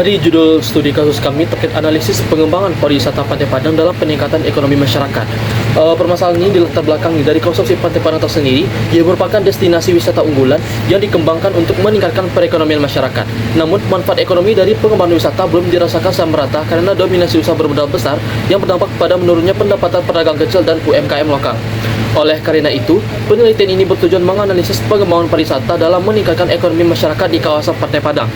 Dari judul studi kasus kami terkait analisis pengembangan pariwisata Pantai Padang dalam peningkatan ekonomi masyarakat. Permasalahan ini dilatar belakangi dari konsumsi Pantai Padang tersendiri yang merupakan destinasi wisata unggulan yang dikembangkan untuk meningkatkan perekonomian masyarakat. Namun, manfaat ekonomi dari pengembangan wisata belum dirasakan secara merata karena dominasi usaha bermodal besar yang berdampak pada menurunnya pendapatan pedagang kecil dan UMKM lokal. Oleh karena itu, penelitian ini bertujuan menganalisis pengembangan pariwisata dalam meningkatkan ekonomi masyarakat di kawasan Pantai Padang.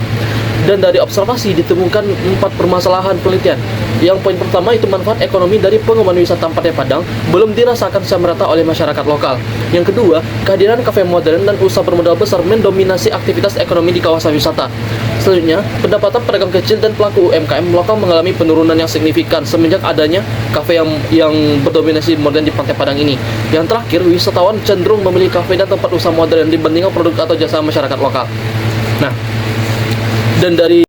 Dan dari observasi ditemukan 4 permasalahan penelitian. Yang poin pertama itu manfaat ekonomi dari pengembangan wisata Pantai Padang belum dirasakan secara merata oleh masyarakat lokal. Yang kedua, kehadiran kafe modern dan usaha bermodal besar mendominasi aktivitas ekonomi di kawasan wisata. Selanjutnya, pendapatan pedagang kecil dan pelaku UMKM lokal mengalami penurunan yang signifikan semenjak adanya kafe yang berdominasi modern di Pantai Padang ini. Yang terakhir, wisatawan cenderung memilih kafe dan tempat usaha modern dibandingkan produk atau jasa masyarakat lokal. Nah, dan dari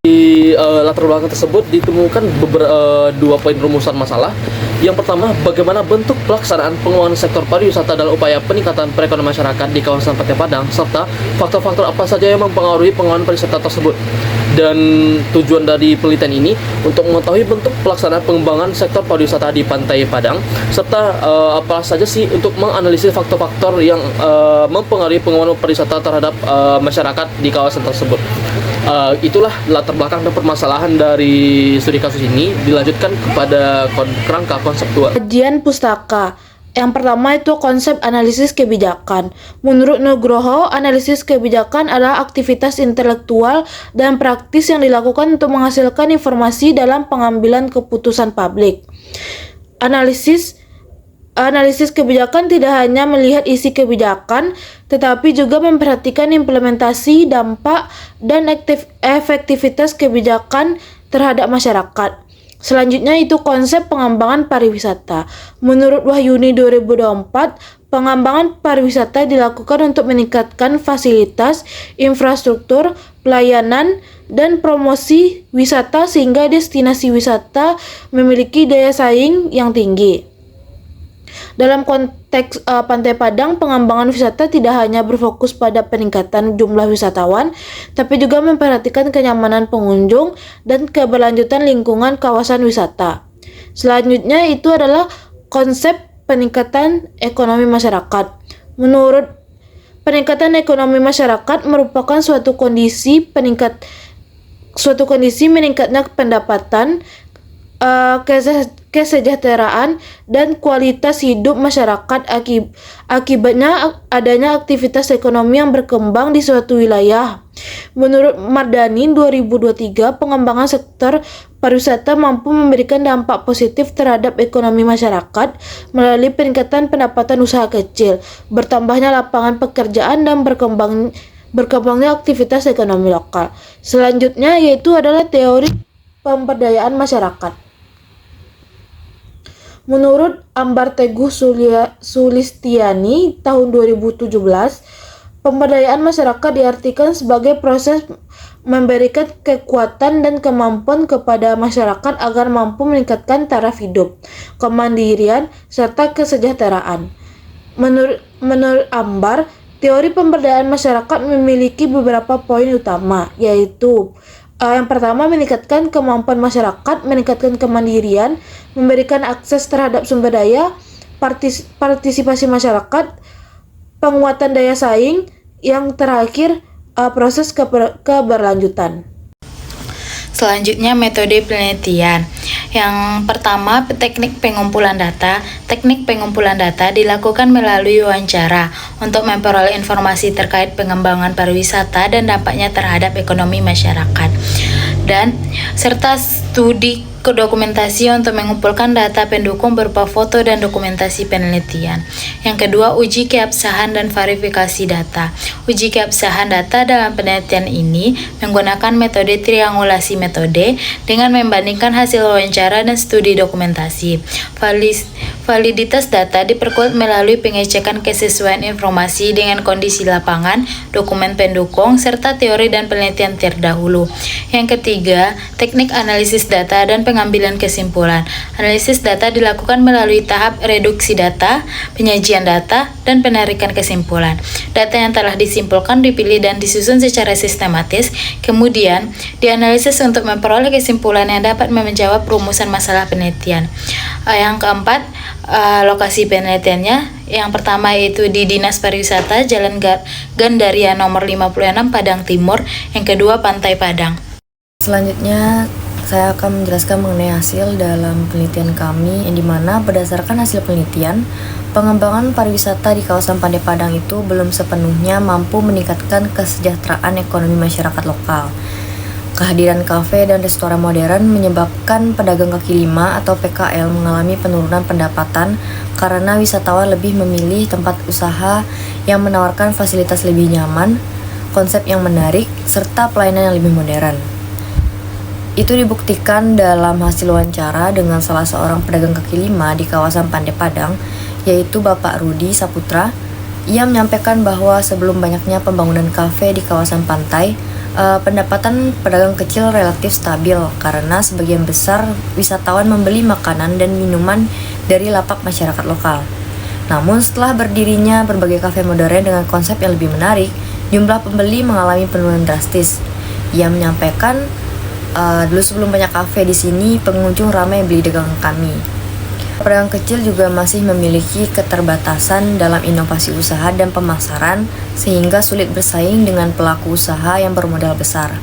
latar belakang tersebut ditemukan dua poin rumusan masalah. Yang pertama, bagaimana bentuk pelaksanaan pengembangan sektor pariwisata dalam upaya peningkatan perekonomian masyarakat di kawasan Pantai Padang, serta faktor-faktor apa saja yang mempengaruhi pengembangan pariwisata tersebut. Dan tujuan dari penelitian ini untuk mengetahui bentuk pelaksanaan pengembangan sektor pariwisata di Pantai Padang, serta apa saja sih untuk menganalisis faktor-faktor yang mempengaruhi pengembangan pariwisata terhadap masyarakat di kawasan tersebut. Itulah latar belakang dan permasalahan dari studi kasus ini. Dilanjutkan kepada kerangka konseptual. Kajian pustaka. Yang pertama itu konsep analisis kebijakan. Menurut Nugroho, analisis kebijakan adalah aktivitas intelektual dan praktis yang dilakukan untuk menghasilkan informasi dalam pengambilan keputusan publik. Analisis kebijakan tidak hanya melihat isi kebijakan, tetapi juga memperhatikan implementasi, dampak, dan efektivitas kebijakan terhadap masyarakat. Selanjutnya itu konsep pengembangan pariwisata. Menurut Wahyuni 2024, pengembangan pariwisata dilakukan untuk meningkatkan fasilitas, infrastruktur, pelayanan, dan promosi wisata sehingga destinasi wisata memiliki daya saing yang tinggi. Dalam konteks Pantai Padang, pengembangan wisata tidak hanya berfokus pada peningkatan jumlah wisatawan, tapi juga memperhatikan kenyamanan pengunjung dan keberlanjutan lingkungan kawasan wisata. Selanjutnya itu adalah konsep peningkatan ekonomi masyarakat. Menurut peningkatan ekonomi masyarakat merupakan suatu kondisi meningkatnya pendapatan, kesejahteraan, dan kualitas hidup masyarakat akibatnya adanya aktivitas ekonomi yang berkembang di suatu wilayah. Menurut Mardani 2023, pengembangan sektor pariwisata mampu memberikan dampak positif terhadap ekonomi masyarakat melalui peningkatan pendapatan usaha kecil, bertambahnya lapangan pekerjaan, dan berkembangnya aktivitas ekonomi lokal. Selanjutnya yaitu adalah teori pemberdayaan masyarakat. Menurut Ambar Teguh Sulistiani tahun 2017, pemberdayaan masyarakat diartikan sebagai proses memberikan kekuatan dan kemampuan kepada masyarakat agar mampu meningkatkan taraf hidup, kemandirian, serta kesejahteraan. Menurut Ambar, teori pemberdayaan masyarakat memiliki beberapa poin utama, yaitu yang pertama, meningkatkan kemampuan masyarakat, meningkatkan kemandirian, memberikan akses terhadap sumber daya, partisipasi masyarakat, penguatan daya saing, yang terakhir proses keberlanjutan. Selanjutnya metode penelitian. Yang pertama, teknik pengumpulan data. Teknik pengumpulan data dilakukan melalui wawancara untuk memperoleh informasi terkait pengembangan pariwisata dan dampaknya terhadap ekonomi masyarakat. Dan serta studi dokumentasi untuk mengumpulkan data pendukung berupa foto dan dokumentasi penelitian. Yang kedua, uji keabsahan dan verifikasi data. Uji keabsahan data dalam penelitian ini menggunakan metode triangulasi metode dengan membandingkan hasil wawancara dan studi dokumentasi. Validitas data diperkuat melalui pengecekan kesesuaian informasi dengan kondisi lapangan, dokumen pendukung, serta teori dan penelitian terdahulu. Yang ketiga, teknik analisis data dan pengambilan kesimpulan. Analisis data dilakukan melalui tahap reduksi data, penyajian data, dan penarikan kesimpulan. Data yang telah disimpulkan dipilih dan disusun secara sistematis, kemudian dianalisis untuk memperoleh kesimpulan yang dapat menjawab rumusan masalah penelitian. Yang keempat, lokasi penelitiannya. Yang pertama yaitu di Dinas Pariwisata Jalan Gandaria nomor 56 Padang Timur, yang kedua Pantai Padang. Selanjutnya saya akan menjelaskan mengenai hasil dalam penelitian kami, yang dimana berdasarkan hasil penelitian, pengembangan pariwisata di kawasan Pantai Padang itu belum sepenuhnya mampu meningkatkan kesejahteraan ekonomi masyarakat lokal. Kehadiran kafe dan restoran modern menyebabkan pedagang kaki lima atau PKL mengalami penurunan pendapatan karena wisatawan lebih memilih tempat usaha yang menawarkan fasilitas lebih nyaman, konsep yang menarik, serta pelayanan yang lebih modern. Itu dibuktikan dalam hasil wawancara dengan salah seorang pedagang kaki lima di kawasan Pantai Padang, yaitu Bapak Rudi Saputra. Ia menyampaikan bahwa sebelum banyaknya pembangunan kafe di kawasan pantai, pendapatan pedagang kecil relatif stabil karena sebagian besar wisatawan membeli makanan dan minuman dari lapak masyarakat lokal. Namun setelah berdirinya berbagai kafe modern dengan konsep yang lebih menarik, jumlah pembeli mengalami penurunan drastis. Ia menyampaikan, dulu sebelum banyak kafe di sini, pengunjung ramai beli dagangan kami. Pedagang kecil juga masih memiliki keterbatasan dalam inovasi usaha dan pemasaran, sehingga sulit bersaing dengan pelaku usaha yang bermodal besar.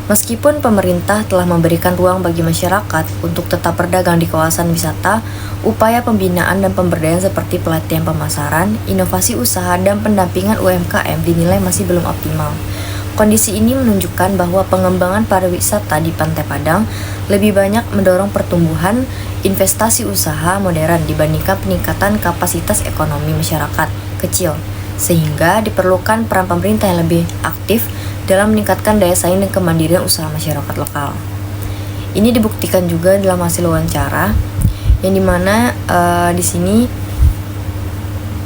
Meskipun pemerintah telah memberikan ruang bagi masyarakat untuk tetap berdagang di kawasan wisata, upaya pembinaan dan pemberdayaan seperti pelatihan pemasaran, inovasi usaha, dan pendampingan UMKM dinilai masih belum optimal. Kondisi ini menunjukkan bahwa pengembangan pariwisata di Pantai Padang lebih banyak mendorong pertumbuhan investasi usaha modern dibandingkan peningkatan kapasitas ekonomi masyarakat kecil, sehingga diperlukan peran pemerintah yang lebih aktif dalam meningkatkan daya saing dan kemandirian usaha masyarakat lokal. Ini dibuktikan juga dalam hasil wawancara, yang dimana di sini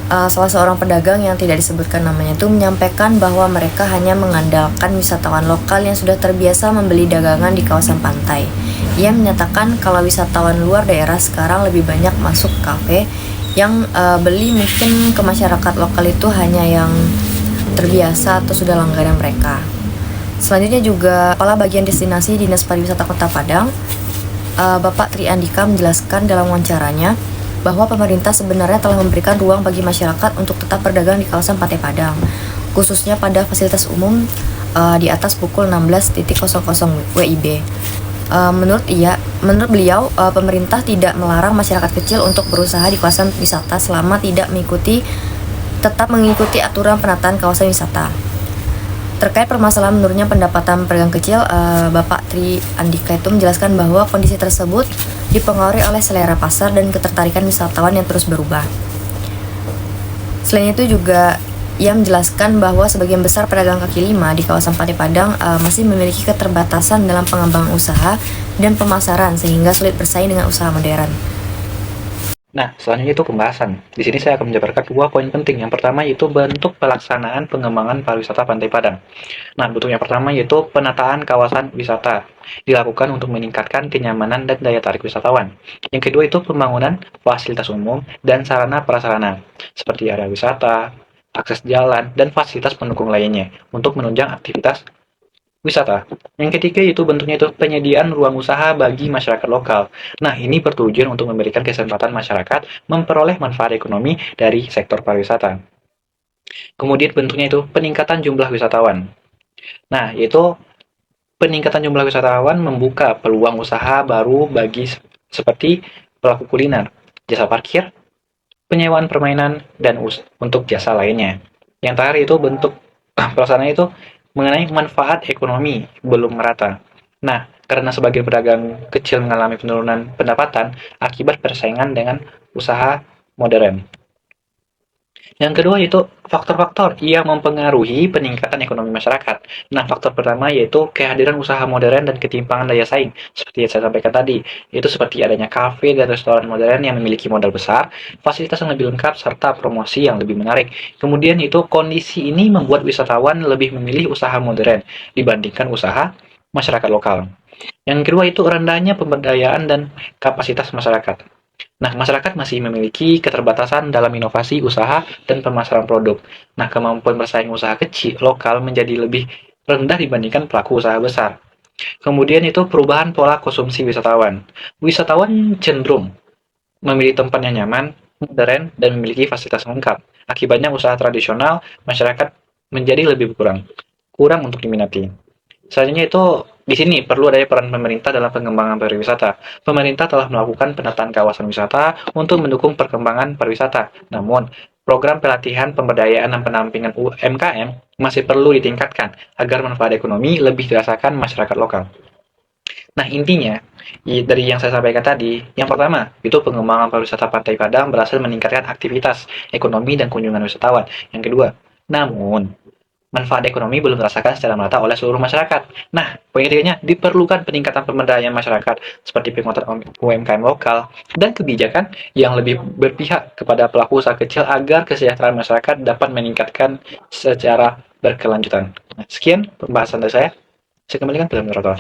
salah seorang pedagang yang tidak disebutkan namanya itu menyampaikan bahwa mereka hanya mengandalkan wisatawan lokal yang sudah terbiasa membeli dagangan di kawasan pantai. Ia menyatakan kalau wisatawan luar daerah sekarang lebih banyak masuk kafe, yang beli mungkin ke masyarakat lokal itu hanya yang terbiasa atau sudah langganan mereka. Selanjutnya juga Kepala Bagian Destinasi Dinas Pariwisata Kota Padang, Bapak Tri Andika, menjelaskan dalam wawancaranya bahwa pemerintah sebenarnya telah memberikan ruang bagi masyarakat untuk tetap berdagang di kawasan Pantai Padang, khususnya pada fasilitas umum di atas pukul 16.00 WIB. Menurut beliau, pemerintah tidak melarang masyarakat kecil untuk berusaha di kawasan wisata selama tetap mengikuti aturan penataan kawasan wisata. Terkait permasalahan menurunnya pendapatan pedagang kecil, Bapak Tri Andika itu menjelaskan bahwa kondisi tersebut dipengaruhi oleh selera pasar dan ketertarikan wisatawan yang terus berubah. Selain itu juga ia menjelaskan bahwa sebagian besar pedagang kaki lima di kawasan Pantai Padang masih memiliki keterbatasan dalam pengembangan usaha dan pemasaran, sehingga sulit bersaing dengan usaha modern. Nah, selanjutnya itu pembahasan. Di sini saya akan menjabarkan dua poin penting. Yang pertama yaitu bentuk pelaksanaan pengembangan pariwisata Pantai Padang. Nah, bentuk yang pertama yaitu penataan kawasan wisata. Dilakukan untuk meningkatkan kenyamanan dan daya tarik wisatawan. Yang kedua itu pembangunan fasilitas umum dan sarana prasarana, seperti area wisata, akses jalan, dan fasilitas pendukung lainnya untuk menunjang aktivitas wisata. Yang ketiga itu bentuknya itu penyediaan ruang usaha bagi masyarakat lokal. Nah, ini bertujuan untuk memberikan kesempatan masyarakat memperoleh manfaat ekonomi dari sektor pariwisata. Kemudian bentuknya itu peningkatan jumlah wisatawan. Nah, yaitu peningkatan jumlah wisatawan membuka peluang usaha baru bagi seperti pelaku kuliner, jasa parkir, penyewaan permainan, dan untuk jasa lainnya. Yang terakhir itu bentuk pelaksanaan itu mengenai manfaat ekonomi belum merata. Nah, karena sebagian pedagang kecil mengalami penurunan pendapatan akibat persaingan dengan usaha modern. Yang kedua yaitu faktor-faktor yang mempengaruhi peningkatan ekonomi masyarakat. Nah, faktor pertama yaitu kehadiran usaha modern dan ketimpangan daya saing. Seperti yang saya sampaikan tadi, itu seperti adanya kafe dan restoran modern yang memiliki modal besar, fasilitas yang lebih lengkap, serta promosi yang lebih menarik. Kemudian itu kondisi ini membuat wisatawan lebih memilih usaha modern dibandingkan usaha masyarakat lokal. Yang kedua itu rendahnya pemberdayaan dan kapasitas masyarakat. Nah, masyarakat masih memiliki keterbatasan dalam inovasi usaha dan pemasaran produk. Nah, kemampuan bersaing usaha kecil lokal menjadi lebih rendah dibandingkan pelaku usaha besar. Kemudian itu perubahan pola konsumsi wisatawan. Wisatawan cenderung memilih tempat yang nyaman, modern, dan memiliki fasilitas lengkap. Akibatnya usaha tradisional masyarakat menjadi lebih kurang untuk diminati. Selanjutnya itu di sini perlu adanya peran pemerintah dalam pengembangan pariwisata. Pemerintah telah melakukan penataan kawasan wisata untuk mendukung perkembangan pariwisata. Namun, program pelatihan pemberdayaan dan pendampingan UMKM masih perlu ditingkatkan agar manfaat ekonomi lebih dirasakan masyarakat lokal. Nah, intinya dari yang saya sampaikan tadi, yang pertama itu pengembangan pariwisata Pantai Padang berhasil meningkatkan aktivitas ekonomi dan kunjungan wisatawan. Yang kedua, namun manfaat ekonomi belum dirasakan secara merata oleh seluruh masyarakat. Nah, poin ketiganya, diperlukan peningkatan pemberdayaan masyarakat seperti penguatan UMKM lokal dan kebijakan yang lebih berpihak kepada pelaku usaha kecil agar kesejahteraan masyarakat dapat meningkatkan secara berkelanjutan. Nah, sekian pembahasan dari saya. Saya kembalikan ke moderator.